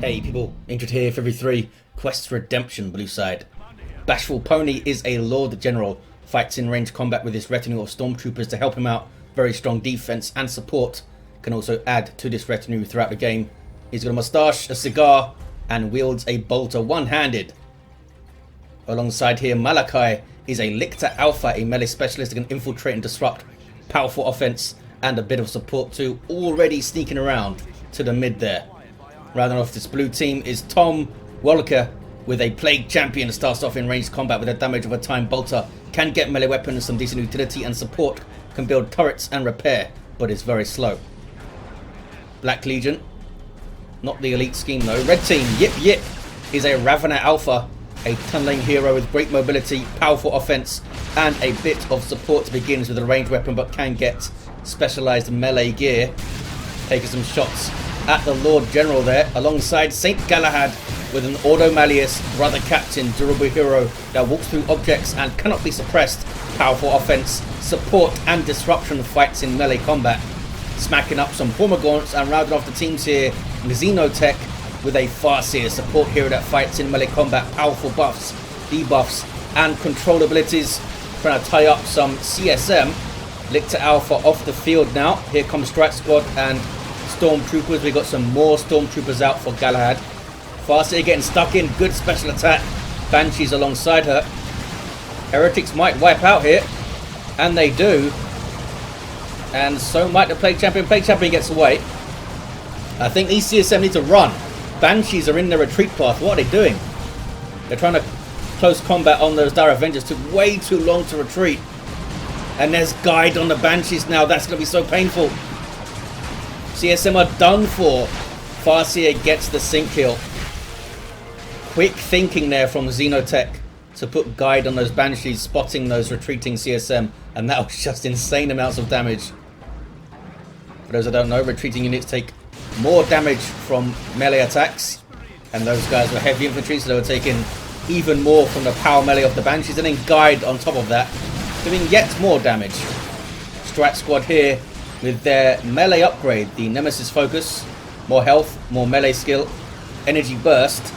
Hey people, Ingrid here for every 3 Quests for Redemption blue side. Bashful Pwny is a Lord General, fights in range combat with his retinue of stormtroopers to help him out. Very strong defense and support, can also add to this retinue throughout the game. He's got a moustache, a cigar, and wields a bolter one-handed. Alongside here, Malakai is a Lictor Alpha, a melee specialist that can infiltrate and disrupt. Powerful offense and a bit of support too, already sneaking around to the mid there. Rounding off this blue team is tom.woehlke with a Plague Champion. Starts off in ranged combat with a damage of a time bolter. Can get melee weapons, some decent utility and support. Can build turrets and repair, but is very slow. Black Legion, not the elite scheme though. Red team, Yip is a Ravener Alpha, a tunneling hero with great mobility, powerful offense, and a bit of support. Begins with a ranged weapon but can get specialized melee gear. Taking some shots at the Lord General there, alongside Saint Galahad with an Ordo Malleus, brother captain, durable hero that walks through objects and cannot be suppressed. Powerful offense, support and disruption, fights in melee combat. Smacking up some Hormagaunts and rounding off the teams here, Xenotech with a Farseer, support hero that fights in melee combat. Powerful buffs, debuffs and control abilities. Trying to tie up some CSM. Lictor Alpha off the field now. Here comes Strike Squad and Stormtroopers. We got some more Stormtroopers out for Galahad. Farseer getting stuck in, good special attack. Banshees alongside her. Heretics might wipe out here, and they do. And so might the Plague Champion. Plague Champion gets away. I think these CSM need to run. Banshees are in the retreat path. What are they doing? They're trying to close combat on those Dire Avengers. Took way too long to retreat. And there's Guide on the Banshees now. That's going to be so painful. CSM are done for. Farseer gets the sync kill. Quick thinking there from Xenotech to put Guide on those Banshees, spotting those retreating CSM, and that was just insane amounts of damage. For those that don't know, retreating units take more damage from melee attacks, and those guys were heavy infantry, so they were taking even more from the power melee of the Banshees, and then Guide on top of that, doing yet more damage. Strat Squad here with their melee upgrade, the Nemesis Focus, more health, more melee skill, Energy Burst,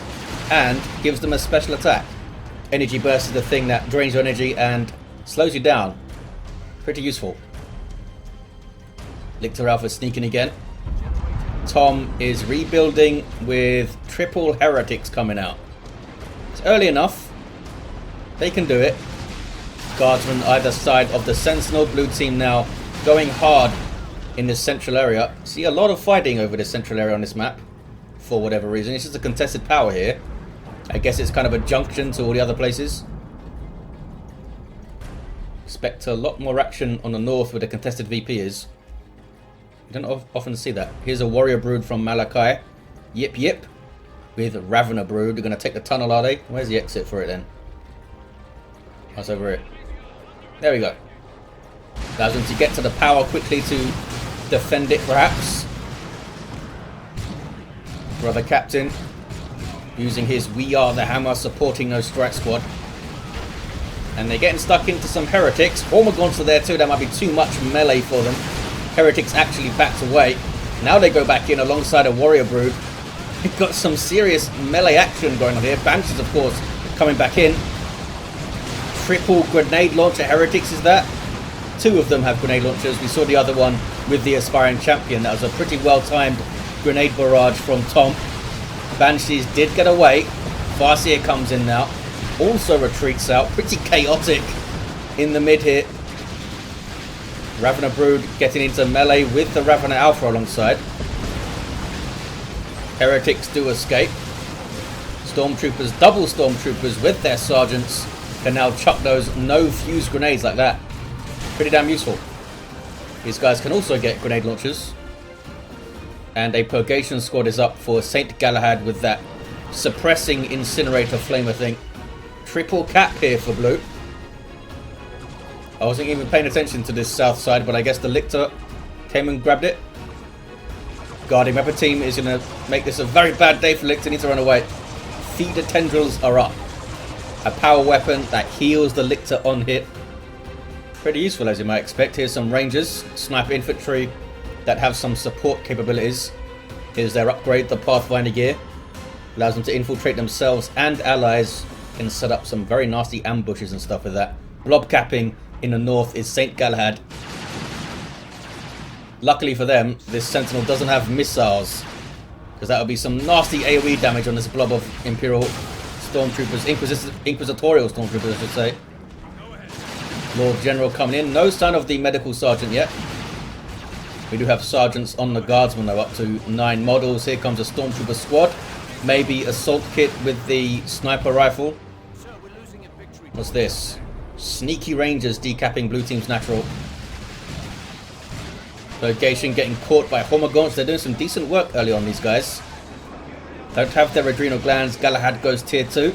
and gives them a special attack. Energy Burst is the thing that drains your energy and slows you down. Pretty useful. Lictor Alpha sneaking again. Tom is rebuilding with triple Heretics coming out. It's early enough. They can do it. Guardsmen either side of the Sentinel. Blue team now going hard in this central area. See a lot of fighting over this central area on this map for whatever reason. It's just a contested power here. I guess it's kind of a junction to all the other places. Expect a lot more action on the north where the contested VP is. You don't often see that. Here's a Warrior Brood from Malakai. Yip with Ravener Brood. They're going to take the tunnel, are they? Where's the exit for it then? That's over here. There we go. Allows them to get to the power quickly to defend it, perhaps. Brother Captain using his We Are the Hammer, supporting those Strike Squad. And they're getting stuck into some Heretics. Hormagaunts are there too. That might be too much melee for them. Heretics actually backed away. Now they go back in alongside a Warrior Brood. They've got some serious melee action going on here. Banshees, of course, coming back in. Triple grenade launcher Heretics is that. 2 of them have grenade launchers. We saw the other one with the aspiring champion. That was a pretty well-timed grenade barrage from Tom. Banshees did get away. Farseer comes in now. Also retreats out. Pretty chaotic in the mid here. Ravener Brood getting into melee with the Ravener Alpha alongside. Heretics do escape. Stormtroopers, double Stormtroopers with their sergeants, can now chuck those no-fuse grenades like that. Pretty damn useful. These guys can also get grenade launchers. And a Purgation Squad is up for Saint Galahad with that suppressing incinerator flamer thing. Triple cap here for blue. I wasn't even paying attention to this south side, but I guess the Lictor came and grabbed it. Guardian Weapon Team is going to make this a very bad day for Lictor. Needs to run away. Feeder Tendrils are up. A power weapon that heals the Lictor on hit. Pretty useful, as you might expect. Here's some Rangers, Sniper Infantry that have some support capabilities. Here's their upgrade, the Pathfinder gear. Allows them to infiltrate themselves and allies. Can set up some very nasty ambushes and stuff with that. Blob capping in the north is Saint Galahad. Luckily for them, this Sentinel doesn't have missiles, because that would be some nasty AoE damage on this blob of Imperial Stormtroopers, Inquisitorial Stormtroopers, I should say. Lord General coming in. No sign of the medical sergeant yet. We do have sergeants on the guardsmen though, up to 9 models. Here comes a Stormtrooper squad. Maybe assault kit with the sniper rifle. What's this? Sneaky Rangers decapping blue team's natural. Location getting caught by Hormagaunts. They're doing some decent work early on, these guys. Don't have their adrenal glands. Galahad goes tier 2.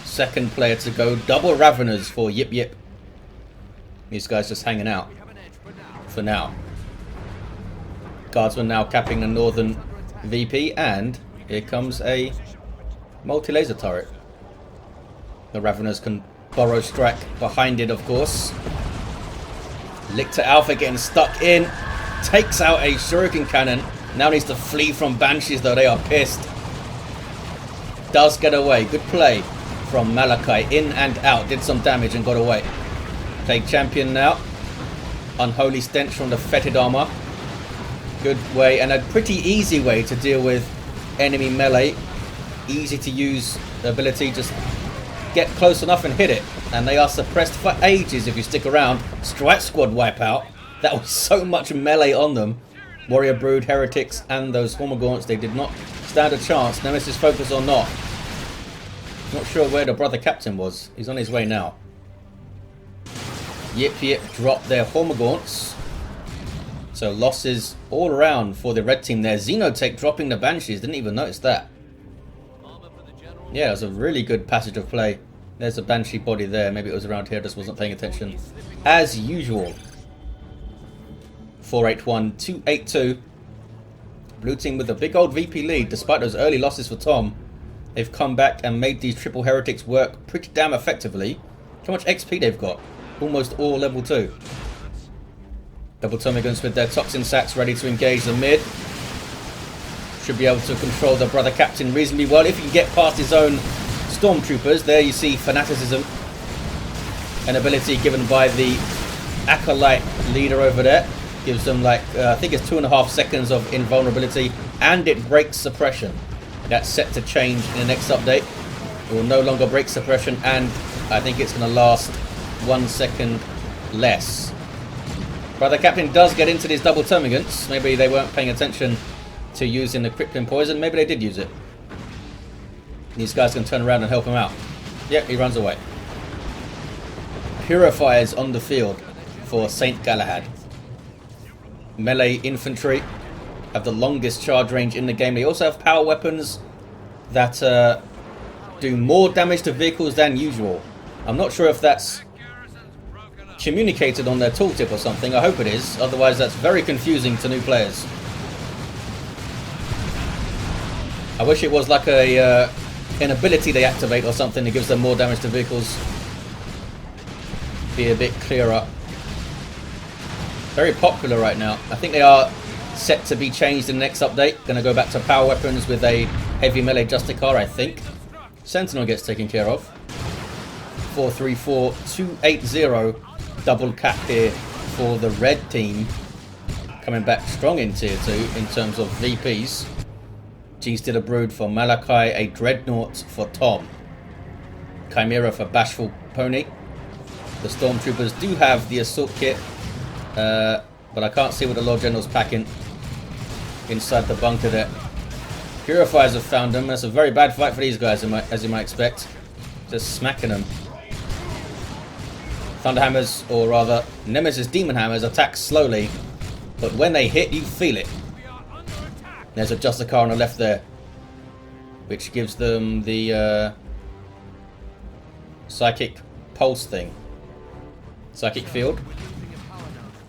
Second player to go. Double Raveners for Yip. These guys just hanging out for now. Guardsmen now capping the northern VP, and here comes a multi-laser turret. The Raveners can borrow strike behind it, of course. Lictor Alpha getting stuck in. Takes out a shuriken cannon. Now needs to flee from Banshees, though. They are pissed. Does get away. Good play from Malakai. In and out. Did some damage and got away. Take champion now. Unholy stench from the fetid armor. Good way and a pretty easy way to deal with enemy melee. Easy to use ability. Just get close enough and hit it. And they are suppressed for ages if you stick around. Strike Squad wipeout. That was so much melee on them. Warrior Brood, Heretics, and those Hormagaunts, they did not stand a chance. Nemesis focus or not. Not sure where the brother captain was. He's on his way now. Yip dropped their Hormagaunts. So losses all around for the red team there. Xenotech dropping the Banshees. Didn't even notice that. Yeah, it was a really good passage of play. There's a Banshee body there. Maybe it was around here. Just wasn't paying attention. As usual. 481, 282. Blue team with a big old VP lead. Despite those early losses for Tom, they've come back and made these triple heretics work pretty damn effectively. How much XP they've got? Almost all level 2. Double Termagants with their toxin sacks ready to engage the mid. Should be able to control the brother captain reasonably well if you can get past his own Stormtroopers. There you see fanaticism. An ability given by the Acolyte leader over there. Gives them like, I think it's 2.5 seconds of invulnerability. And it breaks suppression. That's set to change in the next update. It will no longer break suppression, and I think it's going to last 1 second less. Brother Captain does get into these double termagants. Maybe they weren't paying attention to using the crippling poison. Maybe they did use it. These guys can turn around and help him out. Yep, he runs away. Purifiers on the field for Saint Galahad. Melee infantry have the longest charge range in the game. They also have power weapons that do more damage to vehicles than usual. I'm not sure if that's communicated on their tooltip or something. I hope it is. Otherwise, that's very confusing to new players. I wish it was like an ability they activate or something that gives them more damage to vehicles. Be a bit clearer. Very popular right now. I think they are set to be changed in the next update. Going to go back to power weapons with a heavy melee Justicar, I think. Sentinel gets taken care of. 434, 280. Double cap here for the red team. Coming back strong in tier 2 in terms of VPs. G's did a Brood for Malakai, a Dreadnought for Tom. Chimera for Bashful Pwny. The Stormtroopers do have the assault kit. But I can't see what the Lord General's packing inside the bunker there. Purifiers have found them. That's a very bad fight for these guys, as you might expect. Just smacking them. Thunderhammers, or rather, Nemesis Demon Hammers attack slowly. But when they hit, you feel it. There's a Justicar on the left there, which gives them the Psychic Pulse thing. Psychic Field?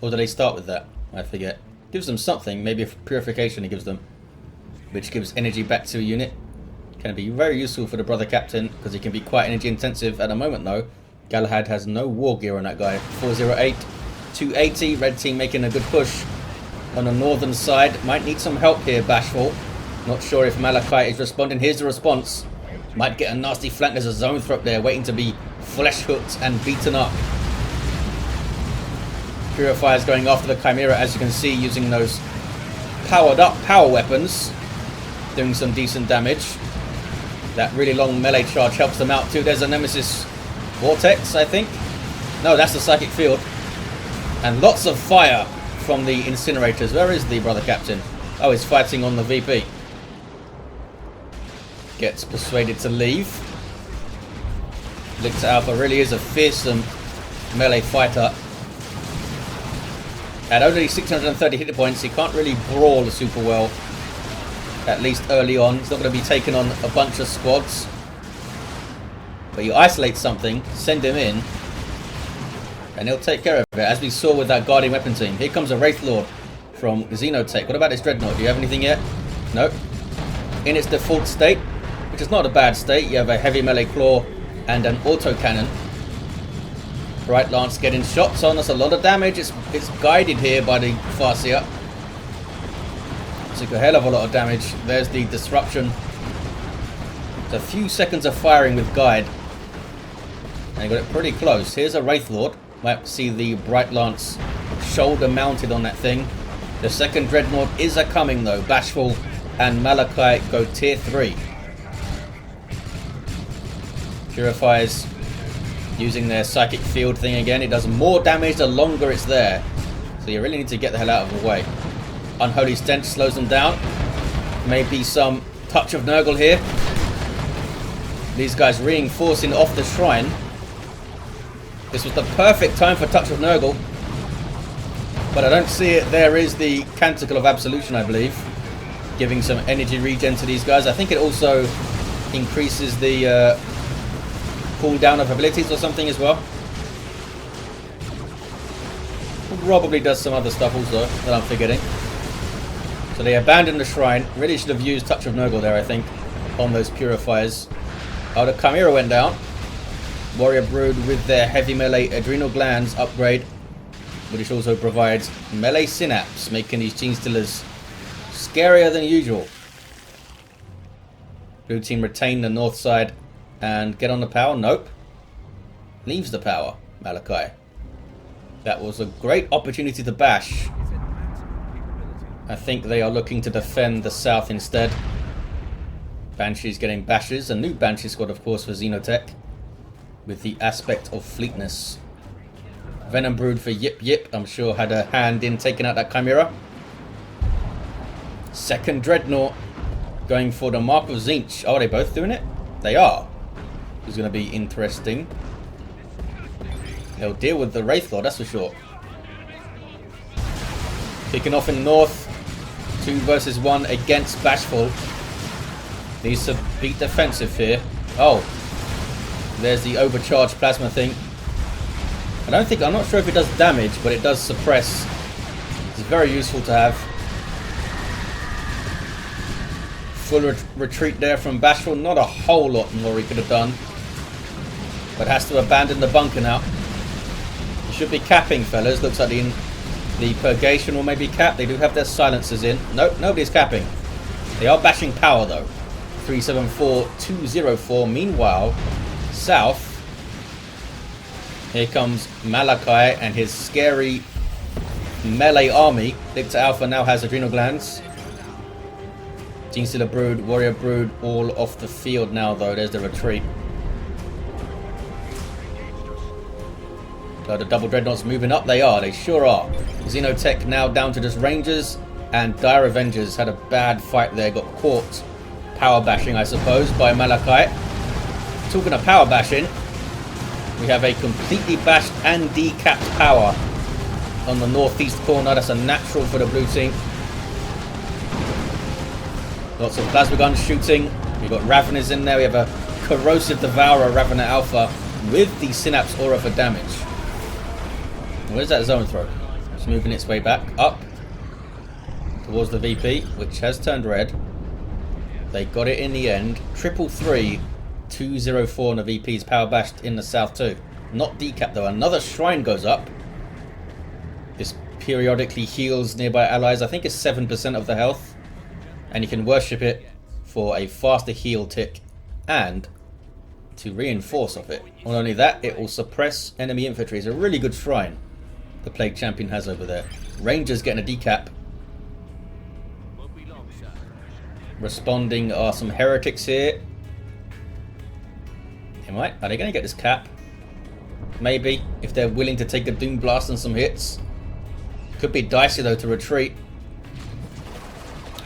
Or do they start with that? I forget. Gives them something, maybe a purification it gives them, which gives energy back to a unit. Can be very useful for the brother captain, because he can be quite energy intensive at the moment though. Galahad has no war gear on that guy. 408, 280, red team making a good push on the northern side. Might need some help here, Bashful. Not sure if Malakai is responding. Here's the response. Might get a nasty flank. There's a zone throw up there waiting to be flesh hooked and beaten up. Purifier's going after the Chimera, as you can see, using those powered up power weapons. Doing some decent damage. That really long melee charge helps them out too. There's a Nemesis Vortex, I think. No, that's the Psychic Field. And lots of fire from the incinerators. Where is the brother captain? Oh, he's fighting on the VP. Gets persuaded to leave. Lictor Alpha really is a fearsome melee fighter. At only 630 hit points, he can't really brawl super well. At least early on. He's not going to be taking on a bunch of squads. But you isolate something, send him in, and he'll take care of it, as we saw with that Guardian Weapon team. Here comes a Wraith Lord from Xenotech. What about this Dreadnought? Do you have anything yet? Nope. In its default state, which is not a bad state, you have a heavy melee claw and an autocannon. Bright Lance getting shots on. That's a lot of damage. It's guided here by the Farseer. Took a hell of a lot of damage. There's the disruption. It's a few seconds of firing with guide. And he got it pretty close. Here's a Wraith Lord. Might see the Bright Lance shoulder mounted on that thing. The second Dreadnought is a-coming though. Bashful and Malakai go tier 3. Purifiers using their Psychic Field thing again. It does more damage the longer it's there. So you really need to get the hell out of the way. Unholy Stench slows them down. Maybe some touch of Nurgle here. These guys reinforcing off the shrine. This was the perfect time for touch of Nurgle. But I don't see it. There is the Canticle of Absolution, I believe. Giving some energy regen to these guys. I think it also increases the cooldown of abilities or something as well. Probably does some other stuff also that I'm forgetting. So they abandoned the shrine. Really should have used Touch of Nurgle there, I think, on those Purifiers. Oh, the Chimera went down. Warrior Brood with their heavy melee adrenal glands upgrade, which also provides melee synapse, making these Gene Stealers scarier than usual. Blue team retain the north side and get on the power. Nope. Leaves the power, Malakai. That was a great opportunity to bash. I think they are looking to defend the south instead. Banshee's getting bashes. A new Banshee squad, of course, for Xenotech, with the aspect of fleetness. Venom Brood for Yipyip, I'm sure had a hand in taking out that Chimera. Second Dreadnought going for the Mark of Tzeentch. Oh, are they both doing it? They are. It's going to be interesting. They'll deal with the Wraith Lord, that's for sure. Kicking off in north. 2 versus 1 against Bashful. Needs to beat defensive here. Oh. There's the overcharged plasma thing. I'm not sure if it does damage, but it does suppress. It's very useful to have. Full retreat there from Bashful. Not a whole lot more he could have done. But has to abandon the bunker now. He should be capping, fellas. Looks like the Purgation will maybe cap. They do have their silencers in. Nope, nobody's capping. They are bashing power though. 374-204. Meanwhile, south, here comes Malakai and his scary melee army. Lictor Alpha now has adrenal glands. Gene Stealer Brood, Warrior Brood, all off the field now though. There's the retreat. So the double Dreadnoughts moving up. They are. They sure are. Xenotech now down to just Rangers, and Dire Avengers had a bad fight there. Got caught power bashing, I suppose, by Malakai. Talking of power bashing, we have a completely bashed and decapped power on the northeast corner. That's a natural for the blue team. Lots of plasma guns shooting. We've got Raveners in there. We have a Corrosive Devourer Ravener Alpha with the Synapse Aura for damage. Where's that zone throw? It's moving its way back up towards the VP, which has turned red. They got it in the end. 333-204 on the VP's power bashed in the south too. Not decapped though. Another shrine goes up. This periodically heals nearby allies. I think it's 7% of the health. And you can worship it for a faster heal tick and to reinforce of it. Not only that, it will suppress enemy infantry. It's a really good shrine the Plague Champion has over there. Rangers getting a decap. Responding are some heretics here. Are they going to get this cap? Maybe, if they're willing to take a Doom Blast and some hits. Could be dicey though to retreat.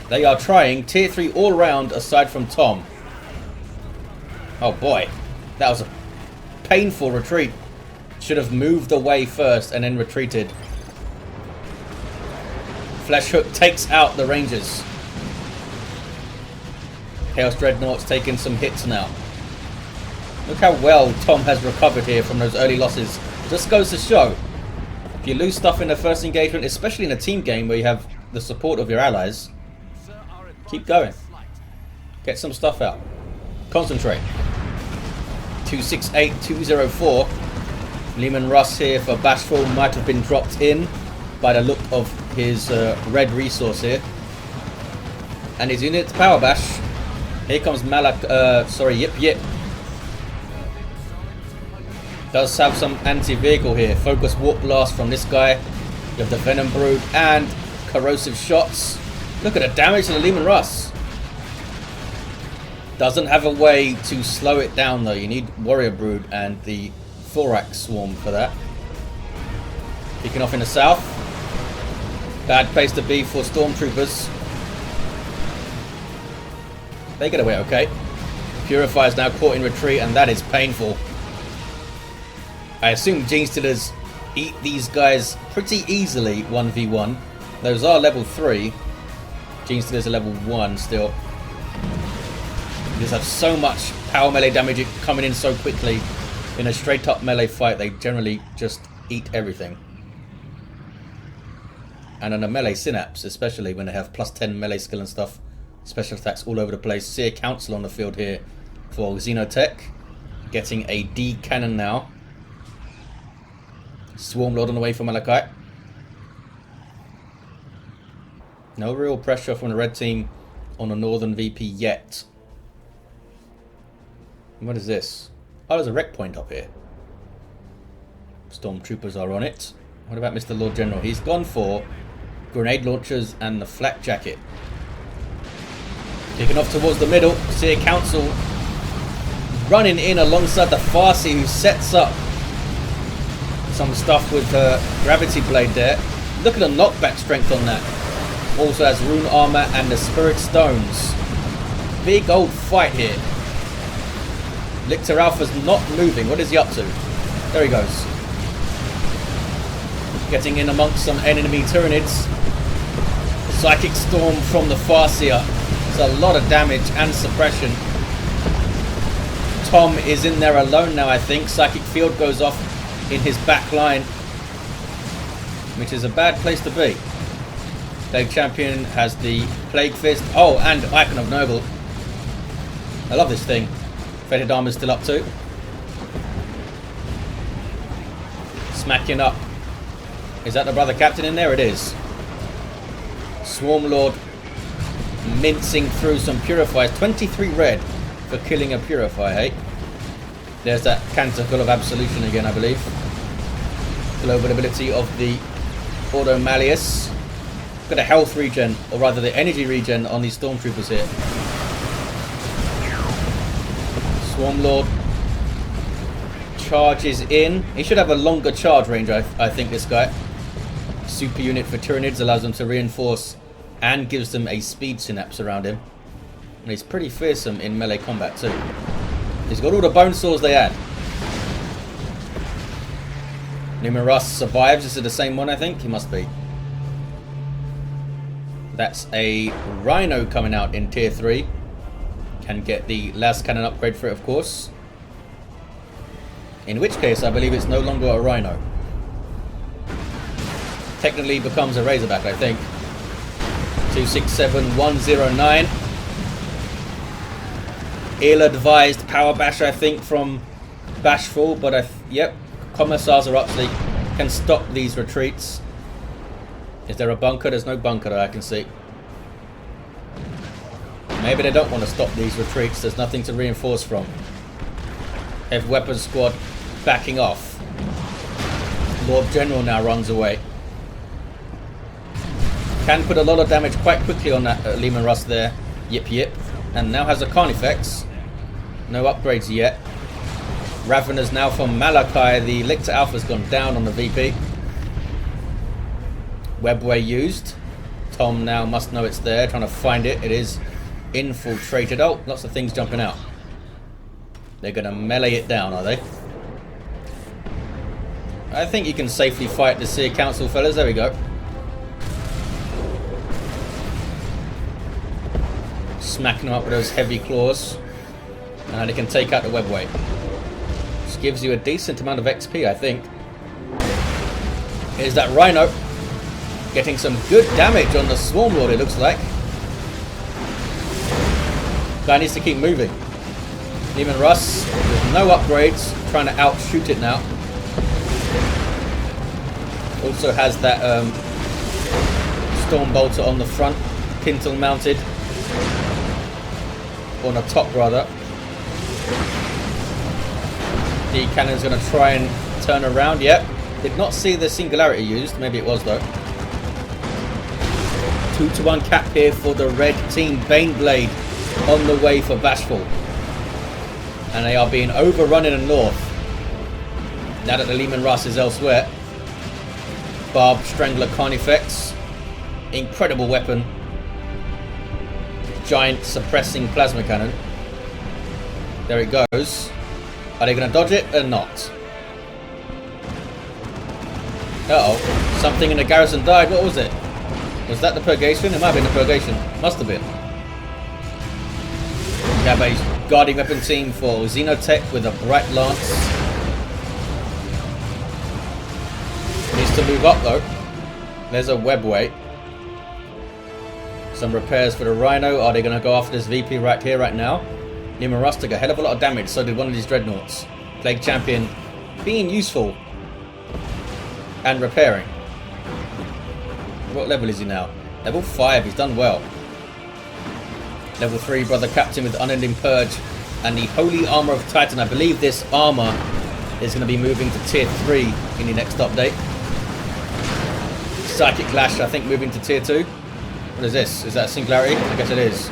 They are trying tier 3 all round aside from Tom. Oh boy, that was a painful retreat. Should have moved away first and then retreated. Flesh Hook takes out the Rangers. Chaos Dreadnought's taking some hits now. Look how well Tom has recovered here from those early losses. Just goes to show, if you lose stuff in the first engagement, especially in a team game where you have the support of your allies, keep going. Get some stuff out. Concentrate. 268, 204. Leman Russ here for Bashful might have been dropped in by the look of his red resource here. And his unit power bash. Here comes Yipyip. Does have some anti-vehicle here. Focus Warp Blast from this guy. You have the Venom Brood and corrosive shots. Look at the damage to the Leman Russ. Doesn't have a way to slow it down though. You need Warrior Brood and the Thorax Swarm for that. Kicking off in the south. Bad place to be for Stormtroopers. They get away okay. Purifier's now caught in retreat and that is painful. I assume Genestealers eat these guys pretty easily 1v1. Those are level 3. Genestealers are level 1 still. They just have so much power melee damage coming in so quickly. In a straight up melee fight, they generally just eat everything. And on a melee synapse, especially when they have plus 10 melee skill and stuff. Special attacks all over the place. Seer Council on the field here for Xenotech. Getting a D cannon now. Swarm Lord on the way for Malakai. No real pressure from the red team on the northern VP yet. What is this? Oh, there's a wreck point up here. Stormtroopers are on it. What about Mr. Lord General? He's gone for grenade launchers and the flak jacket. Kicking off towards the middle. Seer Council running in alongside the Farseer, who sets up some stuff with Gravity Blade there. Look at the knockback strength on that. Also has Rune Armor and the Spirit Stones. Big old fight here. Lictor Alpha's not moving. What is he up to? There he goes. Getting in amongst some enemy Tyranids. Psychic Storm from the Farseer. It's a lot of damage and suppression. Tom is in there alone now, I think. Psychic Field goes off in his back line, which is a bad place to be. Plague Champion has the Plague Fist. Oh, and Icon of Nurgle. I love this thing. Fated Armor's still up too. Smacking up. Is that the Brother Captain in there? It is. Swarm Lord mincing through some Purifiers. 23 red for killing a Purifier, hey? There's that Canticle of Absolution again, I believe. Global ability of the Ordo Malleus. Look at the health regen, or rather the energy regen on these Stormtroopers here. Swarm Lord charges in. He should have a longer charge range, I think, this guy. Super unit for Tyranids allows them to reinforce and gives them a speed synapse around him. And he's pretty fearsome in melee combat too. He's got all the bone saws they had. Numerus survives. This is the same one, I think. He must be. That's a Rhino coming out in tier 3. Can get the last cannon upgrade for it, of course. In which case, I believe it's no longer a Rhino. Technically becomes a Razorback, I think. 267109. Ill-advised power bash, I think, from Bashful, but yep, Commissars are up so they can stop these retreats. Is there a bunker? There's no bunker that I can see. Maybe they don't want to stop these retreats. There's nothing to reinforce from. Heavy weapons squad backing off. Lord General now runs away. Can put a lot of damage quite quickly on that Leman Russ there. Yipyip. And now has a Carnifex. No upgrades yet. Raveners now from Malakai. The Lictor Alpha's gone down on the VP. Webway used. Tom now must know it's there. Trying to find it. It is infiltrated. Oh, lots of things jumping out. They're going to melee it down, are they? I think you can safely fight the Seer Council, fellas. There we go. Smacking them up with those heavy claws. And they can take out the webway. Which gives you a decent amount of XP, I think. Here's that Rhino. Getting some good damage on the Swarm Lord, it looks like. Guy needs to keep moving. Leman Russ with no upgrades, trying to outshoot it now. Also has that Storm Bolter on the front, pintle mounted. On the top, rather. The cannon's going to try and turn around. Yep. Did not see the Singularity used. Maybe it was, though. 2-to-1 cap here for the red team. Baneblade on the way for Bashful. And they are being overrun in the north. Now that the Leman Russ is elsewhere. Barb Strangler Carnifex. Incredible weapon. Giant suppressing plasma cannon. There it goes. Are they going to dodge it or not? Uh-oh. Something in the garrison died. What was it? Was that the Purgation? It might have been the Purgation. Must have been. We have a guarding weapon team for Xenotech with a Bright Lance. Needs to move up though. There's a webway. Some repairs for the Rhino. Are they going to go after this VP right here, right now? Leman Russ took a hell of a lot of damage, so did one of these Dreadnoughts. Plague Champion being useful and repairing. What level is he now? Level 5, he's done well. Level 3, Brother Captain with Unending Purge and the Holy Armor of Titan. I believe this armor is going to be moving to tier 3 in the next update. Psychic Lash, I think, moving to tier 2. What is this? Is that Singularity? I guess it is.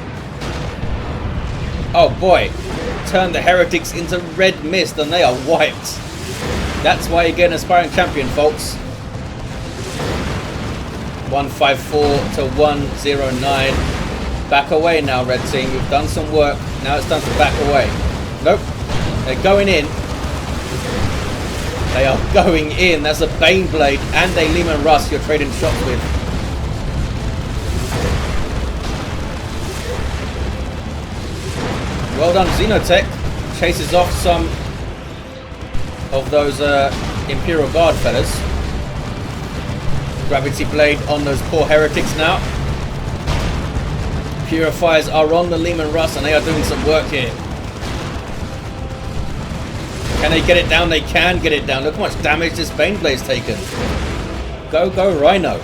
Oh boy. Turn the heretics into red mist and they are wiped. That's why you get an aspiring champion, folks. 154 to 109. Back away now, red team. We've done some work. Now it's time to back away. Nope. They're going in. They are going in. That's a Baneblade and a Leman Russ you're trading shots with. Well done, Xenotech. Chases off some of those Imperial Guard fellas. Gravity Blade on those poor heretics now. Purifiers are on the Leman Russ and they are doing some work here. Can they get it down? They can get it down. Look how much damage this Baneblade's taken. Go, go, Rhino.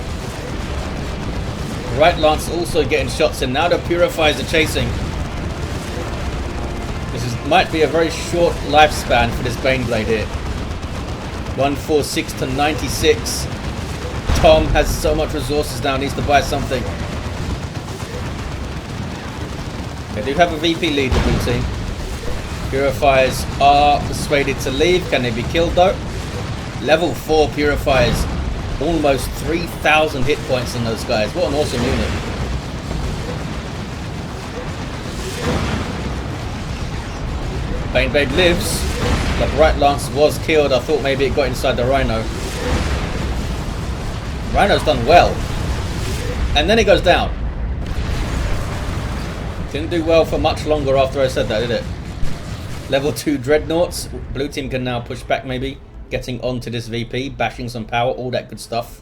Right Lance also getting shots in. Now the Purifiers are chasing. Might be a very short lifespan for this Baneblade here. 146 to 96. Tom has so much resources now, needs to buy something. They do have a VP lead, the blue team. Purifiers are persuaded to leave. Can they be killed though? Level 4 Purifiers. Almost 3,000 hit points on those guys. What an awesome unit. Baneblade lives. The Bright Lance was killed. I thought maybe it got inside the Rhino. Rhino's done well. And then it goes down. Didn't do well for much longer after I said that, did it? Level 2 Dreadnoughts. Blue team can now push back maybe. Getting onto this VP. Bashing some power. All that good stuff.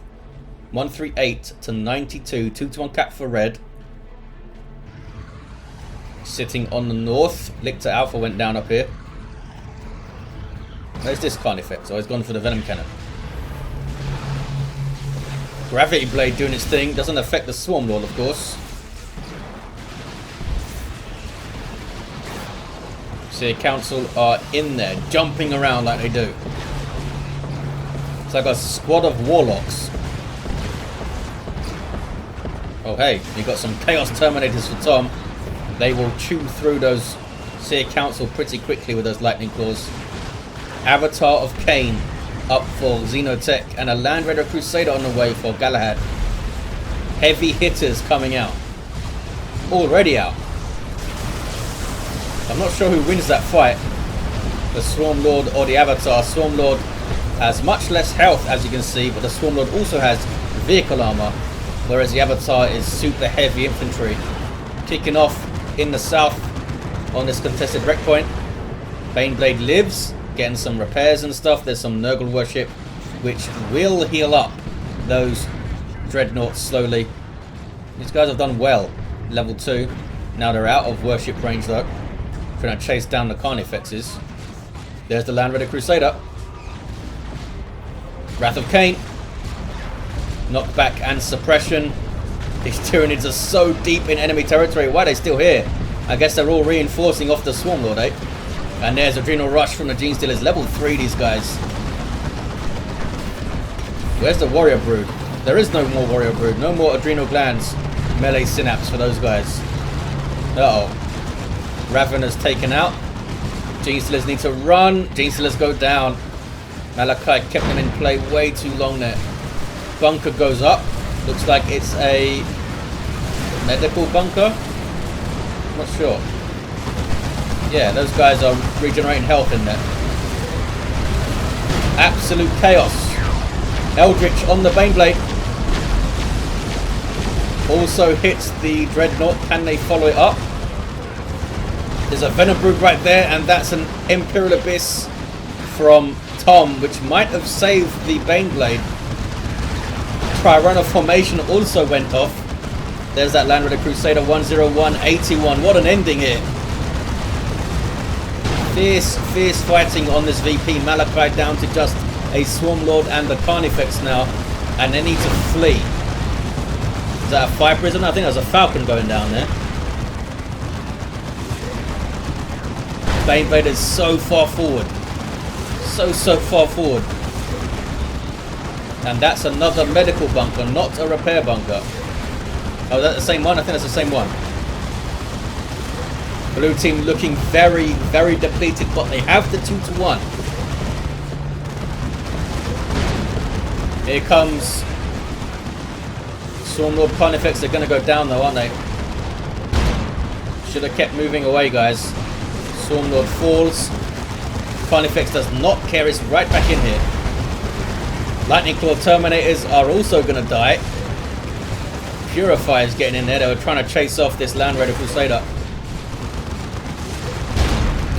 138 to 92. 2-to-1 cap for red. Sitting on the north. Lictor Alpha went down up here. Where's this Carnifex? Oh, he's gone for the Venom Cannon. Gravity Blade doing its thing. Doesn't affect the Swarm Lord, of course. Seer Council are in there, jumping around like they do. It's like a squad of warlocks. Oh hey, you got some Chaos Terminators for Tom. They will chew through those Seer Council pretty quickly with those lightning claws. Avatar of Cain up for Xenotech, and a Land Raider Crusader on the way for Galahad. Heavy hitters coming out. Already out. I'm not sure who wins that fight. The Swarm Lord or the Avatar. Swarm Lord has much less health, as you can see, but the Swarm Lord also has vehicle armor, whereas the Avatar is super heavy infantry. Kicking off in the south on this contested wreck point. Baneblade lives, getting some repairs and stuff. There's some Nurgle worship, which will heal up those dreadnoughts slowly. These guys have done well. Level 2. Now they're out of worship range though. Trying to chase down the Carnifexes. There's the Land Raider Crusader. Wrath of Cain. Knockback and suppression. These Tyranids are so deep in enemy territory. Why are they still here? I guess they're all reinforcing off the Swarm Lord, eh? And there's Adrenal Rush from the Gene Stealers. Level 3, these guys. Where's the Warrior Brood? There is no more Warrior Brood. No more Adrenal Glands. Melee Synapse for those guys. Uh-oh. Ravenous taken out. Gene Stealers need to run. Gene Stealers go down. Malakai kept them in play way too long there. Bunker goes up. Looks like it's a medical bunker. Not sure. Yeah, those guys are regenerating health in there. Absolute chaos. Eldritch on the Baneblade. Also hits the Dreadnought. Can they follow it up? There's a Venom Brood right there, and that's an Imperial Abyss from Tom, which might have saved the Baneblade. Tyranids formation also went off. There's that Land Raider Crusader 10181. What an ending here. Fierce fighting on this VP. Malakai down to just a Swarm Lord and the Carnifex now, and they need to flee. Is that a Fire Prison? I think there's a Falcon going down there. Baneblade is so far forward. So far forward. And that's another medical bunker, not a repair bunker. Oh, is that the same one? I think that's the same one. Blue team looking very, very depleted, but they have the 2-to-1. Here comes Swarm Lord Carnifex. They're going to go down though, aren't they? Should have kept moving away, guys. Swarm Lord falls. Carnifex does not care. It's right back in here. Lightning Claw Terminators are also going to die. Purifier's getting in there. They were trying to chase off this Land Raider Crusader.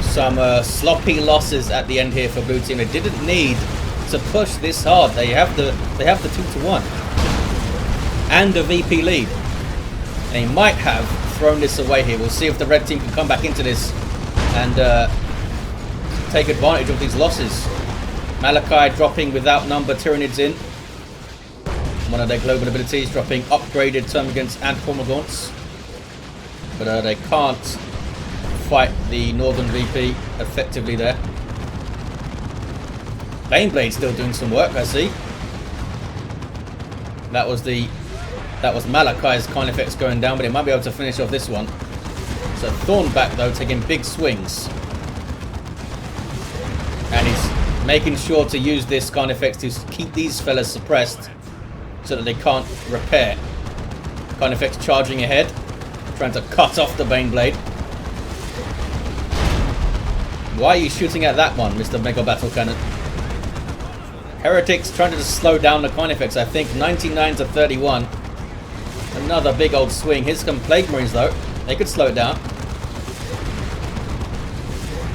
Some sloppy losses at the end here for Blue Team. They didn't need to push this hard. They have the 2-to-1 and a VP lead. They might have thrown this away here. We'll see if the Red Team can come back into this and take advantage of these losses. Malakai dropping without number Tyranids in. One of their global abilities, dropping upgraded Termagants and Cormagaunts. But they can't fight the Northern VP effectively there. Baneblade still doing some work, I see. That was Malakai's Carnifex going down, but he might be able to finish off this one. So Thornback though taking big swings. And he's making sure to use this Carnifex to keep these fellas suppressed so that they can't repair. Carnifex charging ahead, trying to cut off the Baneblade. Why are you shooting at that one, Mr. Mega Battle Cannon? Heretics trying to just slow down the Carnifex, I think. 99 to 31. Another big old swing. Here's some Plague Marines though. They could slow it down.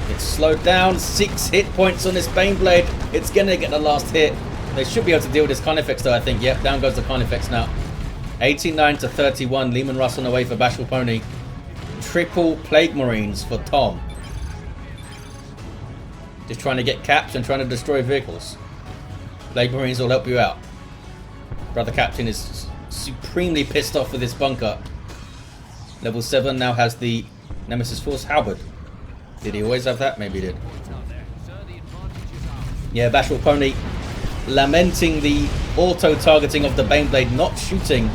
It's slowed down. 6 hit points on this Baneblade. It's gonna get the last hit. They should be able to deal with this Carnifex though, I think. Yep, down goes the Carnifex now. 89 to 31. Lehman Russ on the way for Bashful Pwny. Triple Plague Marines for Tom. Just trying to get caps and trying to destroy vehicles. Plague Marines will help you out. Brother Captain is supremely pissed off with this bunker. Level 7 now has the Nemesis Force Halberd. Did he always have that? Maybe he did. Yeah, Bashful Pwny lamenting the auto-targeting of the Baneblade not shooting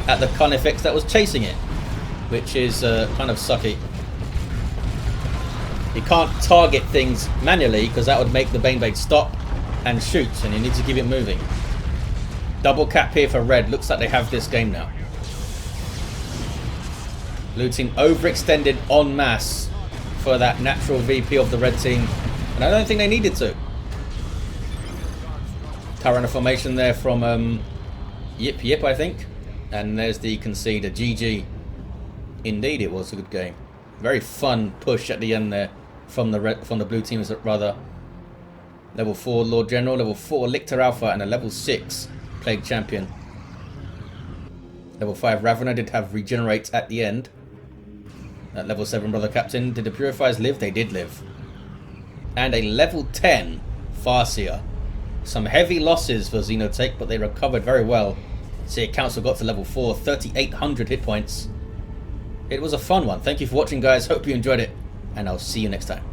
at the Carnifex that was chasing it, which is kind of sucky. You can't target things manually because that would make the Baneblade stop and shoot, and you need to keep it moving. Double cap here for red. Looks like they have this game now. Blue team overextended en masse for that natural VP of the red team, and I don't think they needed to. Tyranids formation there from yipyip, I think. And there's the conceder. GG. Indeed, it was a good game. Very fun push at the end there from the blue team, rather. Level 4 Lord General, level 4 Lictor Alpha, and a level 6 Plague Champion. Level 5 Ravener did have regenerate at the end. At level 7 Brother Captain. Did the Purifiers live? They did live. And a level 10 Farseer. Some heavy losses for Xenotech, but they recovered very well. See, Council got to level 4, 3,800 hit points. It was a fun one. Thank you for watching, guys. Hope you enjoyed it, and I'll see you next time.